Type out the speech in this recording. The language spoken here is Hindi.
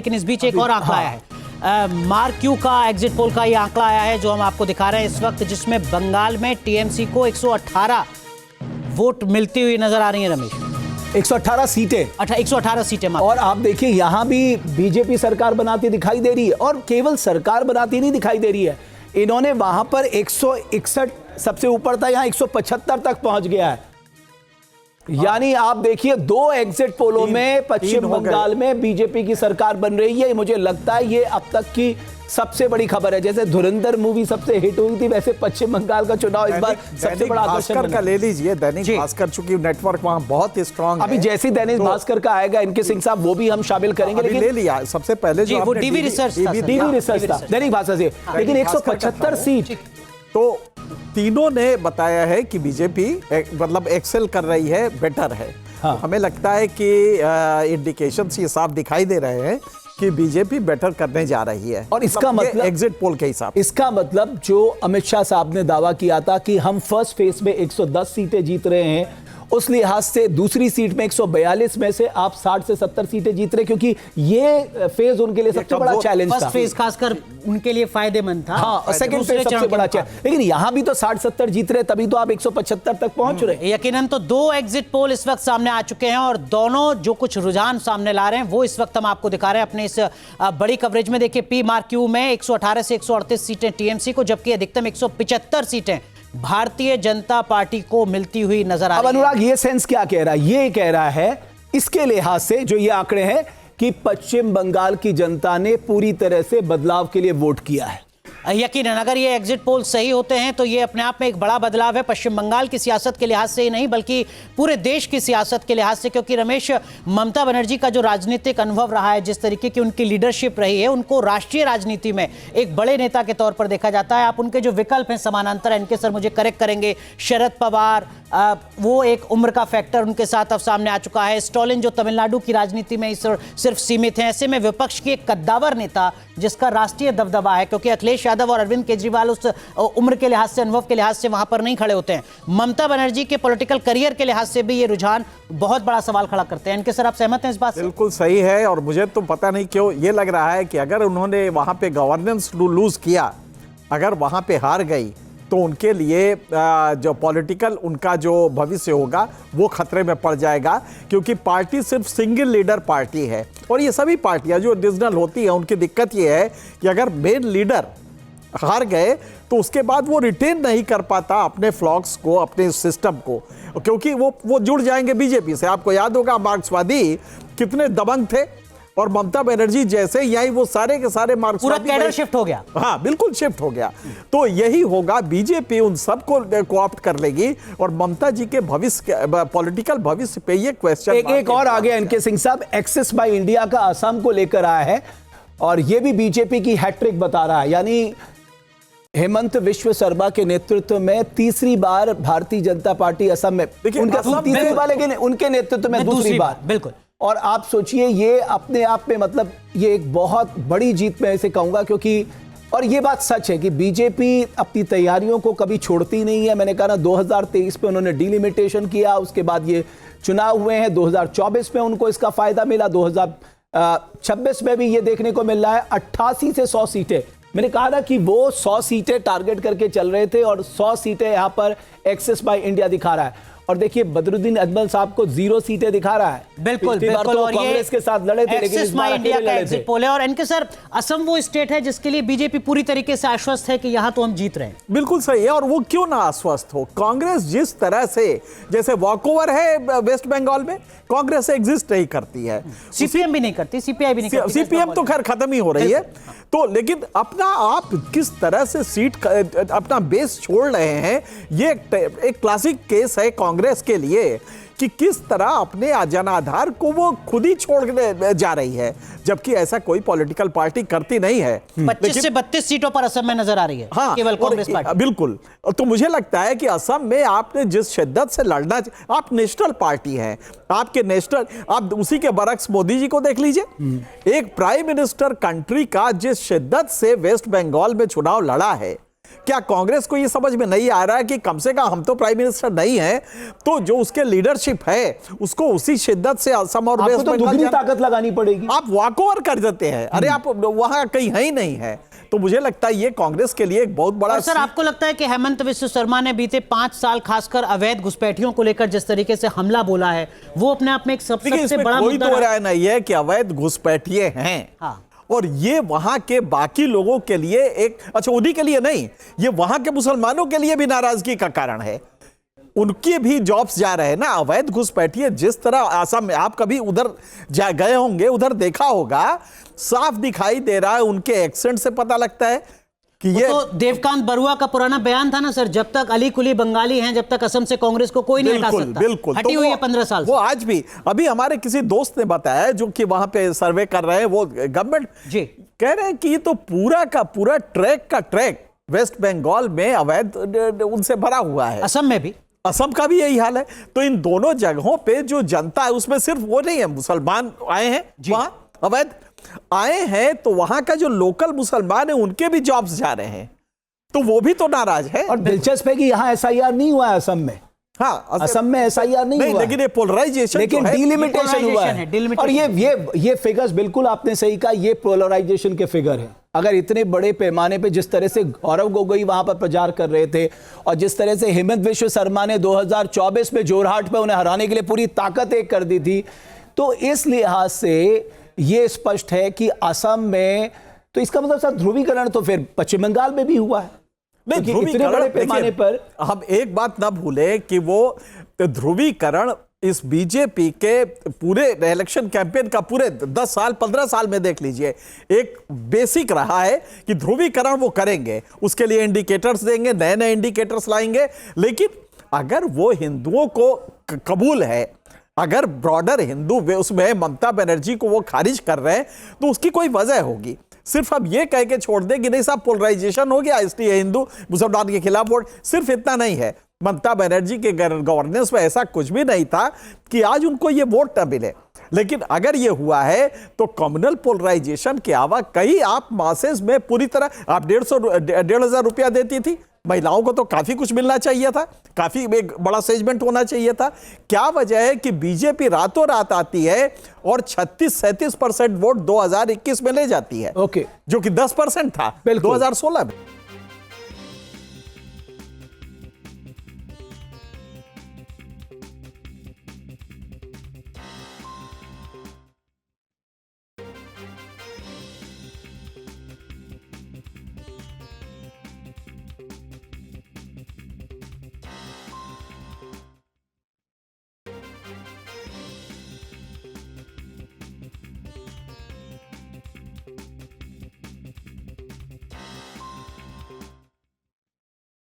लेकिन इस बीच एक और आंकड़ा आया है। मार्क क्यू का एग्जिट पोल का ये आंकड़ा आया है जो हम आपको दिखा रहे हैं इस वक्त, जिसमें बंगाल में टीएमसी को 118 वोट मिलती हुई नजर आ रही है। रमेश, 118 सीटें, 118 सीटें। और आप देखिए यहां भी बीजेपी सरकार बनाती दिखाई दे रही है, और केवल सरकार बनाती नहीं दिखाई दे रही है, इन्होंने वहां पर 161 सबसे ऊपर था, यहां 175 तक पहुंच गया है। यानी आप देखिए 2 एग्जिट पोलों में पश्चिम बंगाल में बीजेपी की सरकार बन रही है। मुझे लगता है ये अब तक की सबसे बड़ी खबर है। जैसे धुरंधर मूवी सबसे हिट हुई थी, वैसे पश्चिम बंगाल का चुनाव इस बार सबसे बड़ा आकर्षण का ले लीजिए। दैनिक भास्कर, चूंकि नेटवर्क वहां बहुत स्ट्रांग है। अभी जैसे दैनिक भास्कर का आएगा इनके सिंह साहब, वो भी हम शामिल करेंगे। लेकिन ले लिया सबसे पहले जो वो डीवी रिसर्च था, दैनिक भास्कर से, लेकिन 175 सीट। तो तीनों ने बताया है कि बीजेपी मतलब एक्सेल कर रही है, बेटर है। हाँ। हमें लगता है कि इंडिकेशंस ये साफ दिखाई दे रहे हैं कि बीजेपी बेटर करने जा रही है। और इसका मतलब एग्जिट पोल के हिसाब, इसका मतलब जो अमित शाह साहब ने दावा किया था कि हम फर्स्ट फेज में 110 सीटें जीत रहे हैं, उस लिहाज से दूसरी सीट में 142 में से आप 60 से 70 सीटें जीत रहे, क्योंकि ये फेज उनके लिए सबसे बड़ा चैलेंज था। फर्स्ट फेज खासकर उनके लिए फायदेमंद था। हाँ, और सेकंड फेज सबसे बड़ा चैलेंज। लेकिन यहां भी तो 60-70 जीत रहे, तभी तो आप 175 तक पहुंच रहे। यकीनन तो 2 एग्जिट पोल इस वक्त सामने आ चुके हैं, और दोनों जो कुछ रुझान सामने ला रहे हैं वो इस वक्त हम आपको दिखा रहे हैं अपने इस बड़ी कवरेज में। देखिए, पी मार्क क्यू में 118 से 138 सीटें टीएमसी को, जबकि अधिकतम 175 सीटें भारतीय जनता पार्टी को मिलती हुई नजर आ रही है। अब अनुराग, ये सेंस क्या कह रहा है? ये कह रहा है इसके लिहाज से जो ये आंकड़े हैं कि पश्चिम बंगाल की जनता ने पूरी तरह से बदलाव के लिए वोट किया है। यकीनन अगर ये एग्जिट पोल सही होते हैं तो ये अपने आप में एक बड़ा बदलाव है, पश्चिम बंगाल की सियासत के लिहाज से ही नहीं बल्कि पूरे देश की सियासत के लिहाज से। क्योंकि रमेश, ममता बनर्जी का जो राजनीतिक अनुभव रहा है, जिस तरीके की उनकी लीडरशिप रही है, उनको राष्ट्रीय राजनीति में एक बड़े नेता के तौर पर देखा जाता है। आप उनके जो विकल्प हैं समानांतर, इनके सर मुझे करेक्ट करेंगे, शरद पवार, वो एक उम्र का फैक्टर उनके साथ अब सामने आ चुका है। स्टॉलिन जो तमिलनाडु की राजनीति में सिर्फ सीमित हैं। ऐसे में विपक्ष की एक कद्दावर नेता जिसका राष्ट्रीय दबदबा है, क्योंकि अखिलेश यादव और अरविंद केजरीवाल उस उम्र के लिहाज से, अनुभव के लिहाज से वहां पर नहीं खड़े होते हैं। ममता बनर्जी के पॉलिटिकल करियर के लिहाज से भी ये रुझान बहुत बड़ा सवाल खड़ा करते हैं। इनके सर, आप सहमत हैं इस बात से? बिल्कुल सही है। और मुझे तो पता नहीं क्यों ये लग रहा है कि अगर उन्होंने वहां पे गवर्नेंस लूज किया, अगर वहां पे हार गई, तो उनके लिए जो पॉलिटिकल उनका जो भविष्य होगा वो खतरे में पड़ जाएगा। क्योंकि पार्टी सिर्फ सिंगल लीडर पार्टी है, और ये सभी पार्टियां जो डिविजनल होती हैं उनकी दिक्कत ये है कि अगर मेन लीडर हार गए तो उसके बाद वो रिटेन नहीं कर पाता अपने फ्लॉक्स को, अपने सिस्टम को, क्योंकि वो जुड़ जाएंगे बीजेपी से। आपको याद होगा मार्क्सवादी कितने दबंग थे, और ममता बनर्जी जैसे यही वो सारे के सारे मार्क्सवादी, पूरा कैडर शिफ्ट हो गया। हाँ, बिल्कुल शिफ्ट हो गया। तो यही होगा, बीजेपी उन सबको कोऑप्ट कर लेगी, और ममता जी के भविष्य, पॉलिटिकल भविष्य पे ये क्वेश्चन एक और आ गया इनके सिंह साहब, एक्सेस बाय इंडिया का असम को लेकर आया है, और ये भी बीजेपी की हैट्रिक बता रहा है। यानी हेमंत विश्व शर्मा के नेतृत्व में तीसरी बार भारतीय जनता पार्टी असम में, तीसरी बार लेकिन उनके नेतृत्व में दूसरी बार। बिल्कुल। और आप सोचिए, ये अपने आप में मतलब ये एक बहुत बड़ी जीत मैं इसे कहूंगा, क्योंकि और ये बात सच है कि बीजेपी अपनी तैयारियों को कभी छोड़ती नहीं है। मैंने कहा ना, 2023 में उन्होंने डिलिमिटेशन किया, उसके बाद ये चुनाव हुए हैं, 2024 में उनको इसका फायदा मिला, 2026 में भी ये देखने को मिल रहा है। 88 से 100 सीटें, मैंने कहा था कि वो 100 सीटें टारगेट करके चल रहे थे, और 100 सीटें यहां पर एक्सेस बाय इंडिया दिखा रहा है। और देखिए, बदरुद्दीन अजमल साहब को 0 सीटें दिखा रहा है। बिल्कुल, बिल्कुल। और कांग्रेस के साथ लड़े थे, लेकिन इस बार इंडिया का एग्जिट पोल है। और इनके सर, असम वो स्टेट है जिसके लिए बीजेपी पूरी तरीके से आश्वस्त है कि यहां तो हम जीत रहे हैं। बिल्कुल सही है। और वो क्यों ना आश्वस्त हो? कांग्रेस जिस तरह से, जैसे वॉकओवर है वेस्ट बंगाल में, कांग्रेस एग्जिस्ट नहीं करती है, सीपीएम भी नहीं करती, सीपीआई भी नहीं करती। सीपीएम तो खैर खत्म ही हो रही है। तो लेकिन अपना आप किस तरह से सीट, अपना बेस छोड़ रहे हैं, ये एक क्लासिक केस है कांग्रेस के लिए कि किस तरह अपने जनाधार को वो खुद ही छोड़ने जा रही है, जबकि ऐसा कोई पॉलिटिकल पार्टी करती नहीं है। 25 से 32 सीटों पर असम में नजर आ रही है। हाँ, केवल कांग्रेस पार्टी। बिल्कुल। तो मुझे लगता है कि असम में आपने जिस शिद्दत से लड़ना, आप नेशनल पार्टी हैं, आपके नेशनल, आप उसी के बरक्स मोदी जी को देख लीजिए। एक प्राइम मिनिस्टर कंट्री का जिस शिद्दत से वेस्ट बंगाल में चुनाव लड़ा है, क्या कांग्रेस को ये समझ में नहीं आ रहा है कि कम से कम हम तो प्राइम मिनिस्टर नहीं है, तो जो उसके लीडरशिप है उसको उसी शिद्दत से असम और वेस्ट तो दुगनी ताकत लगानी पड़ेगी। आप वॉक ओवर कर देते हैं, अरे आप वहां कहीं है ही नहीं है। तो मुझे लगता है ये कांग्रेस के लिए एक बहुत बड़ा। सर आपको लगता है कि हेमंत विश्व शर्मा ने बीते 5 साल खासकर अवैध घुसपैठियों को लेकर जिस तरीके से हमला बोला है वो अपने आप में एक सबसे बड़ा कोई मुद्दा तो राय नहीं है कि अवैध घुसपैठिए हैं। हाँ। और ये वहां के बाकी लोगों के लिए एक, अच्छा उन्हीं के लिए नहीं, ये वहां के मुसलमानों के लिए भी नाराजगी का कारण है। उनके भी जॉब्स जा रहे हैं ना। अवैध घुसपैठिए जिस तरह आसाम में, आप कभी उधर जा गए होंगे, उधर देखा होगा, साफ दिखाई दे रहा है, उनके एक्सेंट से पता लगता है कि ये तो देवकांत बरुआ का पुराना बयान था ना सर, जब तक अली कुली बंगाली हैं जब तक असम से कांग्रेस को कोई नहीं हटा सकता। बिल्कुल हटी हुई है 15 साल वो आज भी। अभी हमारे किसी दोस्त ने बताया जो कि वहां पे सर्वे कर रहे हैं, वो गवर्नमेंट जी कह रहे हैं कि ये तो पूरा का पूरा ट्रैक का ट्रैक वेस्ट बंगाल में अवैध उनसे भरा हुआ है। असम में भी, असम का भी यही हाल है। तो इन दोनों जगहों पे जो जनता है उसमें सिर्फ वो नहीं है, मुसलमान आए हैं वहां अवैध आए हैं, तो वहां का जो लोकल मुसलमान है उनके भी जॉब्स जा रहे हैं, तो वो भी तो नाराज है। और दिलचस्प है कि यहाँ एसआईआर नहीं हुआ है असम में। हाँ, असम में एसआईआर नहीं हुआ, लेकिन ये पोलराइजेशन, लेकिन डिलिमिटेशन हुआ है। और ये फिगर्स बिल्कुल आपने सही कहा, ये पोलराइजेशन के फिगर है। अगर इतने बड़े पैमाने पे जिस तरह से गौरव गोगोई वहां पर प्रचार कर रहे थे और जिस तरह से हेमंत विश्व शर्मा ने 2024 में जोरहाट पे उन्हें हराने के लिए पूरी ताकत एक कर दी थी, तो इस लिहाज से ये स्पष्ट है कि असम में, तो इसका मतलब सर ध्रुवीकरण तो फिर पश्चिम बंगाल में भी हुआ है। नहीं, इतने बड़े पैमाने पर हम एक बात ना भूले कि वो ध्रुवीकरण इस बीजेपी के पूरे इलेक्शन कैंपेन का पूरे 10 साल 15 साल में देख लीजिए, एक बेसिक रहा है कि ध्रुवीकरण वो करेंगे, उसके लिए इंडिकेटर्स देंगे, नए नए इंडिकेटर्स लाएंगे। लेकिन अगर वो हिंदुओं को कबूल है, अगर ब्रॉडर हिंदू उसमें ममता बनर्जी को वो खारिज कर रहे हैं, तो उसकी कोई वजह होगी। सिर्फ अब ये कह के छोड़ दे कि नहीं साहब पोलराइजेशन हो गया इसलिए हिंदू मुसलमान के खिलाफ वोट, सिर्फ इतना नहीं है। ममता बनर्जी के गवर्नेंस में ऐसा कुछ भी नहीं था कि आज उनको ये वोट न मिले। लेकिन अगर ये हुआ है तो कम्युनल पोलराइजेशन के अलावा कई आप मासेस में पूरी तरह, आप 1,500 रुपया देती थी, महिलाओं को तो काफी कुछ मिलना चाहिए था, काफी एक बड़ा सेगमेंट होना चाहिए था। क्या वजह है कि बीजेपी रातों रात आती है और 36-37% वोट 2021 में ले जाती है, ओके, जो कि 10% था 2016 में।